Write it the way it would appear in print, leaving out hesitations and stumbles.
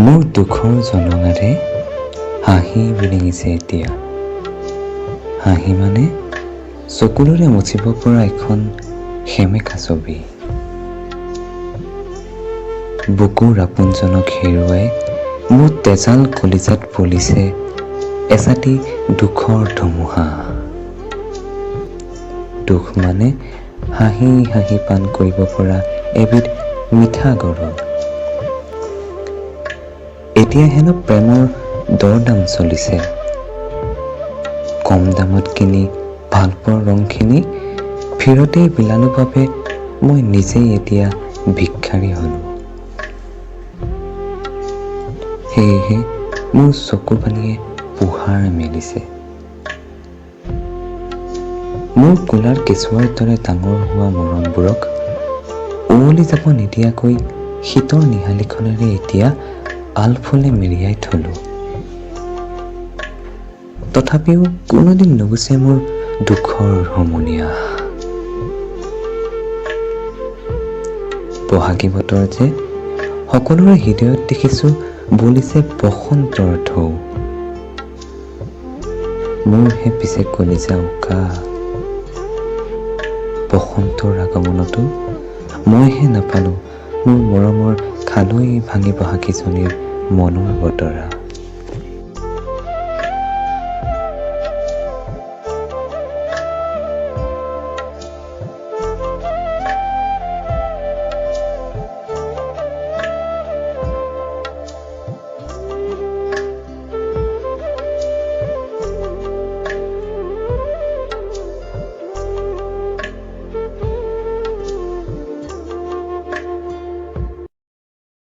মোৰ দুখৰ জনঙাৰে হাঁহি বিৰিঙিছে এতিয়া। হাঁহি মানে চকুলোৰে মুচিব পৰা এখন সেমেকা ছবি। বুকুৰ আপোনজনক হেৰুৱাই মোৰ তেজাল কলিজাত বলিছে এচাটি দুখৰ ধুমুহা। দুখ মানে হাঁহি হাঁহি পান কৰিব পৰা এবিধ মিঠা গৰল। এতিয়া হেনো প্ৰেমৰ দৰদাম চলিছে। কম দামত কিনি ভালপোৱাৰ ৰংখিনি ফিৰতেই বিলালো বাবে মই নিজেই এতিয়া ভিক্ষাৰী হলো। সেয়েহে মোৰ চকু পানীয়ে পোহাৰ মেলিছে। মোৰ কোলাৰ কেঁচুৱাৰ দৰে ডাঙৰ হোৱা মৰমবোৰক উৱলি যাব নিদিয়াকৈ শীতৰ নিহালিখনেৰে এতিয়া আলফুলে মেৰিয়াই থলো। তথাপিও কোনোদিন নুগুচে মোৰ দুখৰ হুমুনিয়া। বহাগী বতৰ যে সকলোৰে হৃদয়ত দেখিছো বলিছে বসন্তৰ ঢৌ। মোৰহে পিছে কলিজা উকা। বসন্তৰ আগমনতো মইহে নাপালো মোৰ মৰমৰ খালৈ ভাঙি বহাগীজনীৰ মনৰ বতৰা।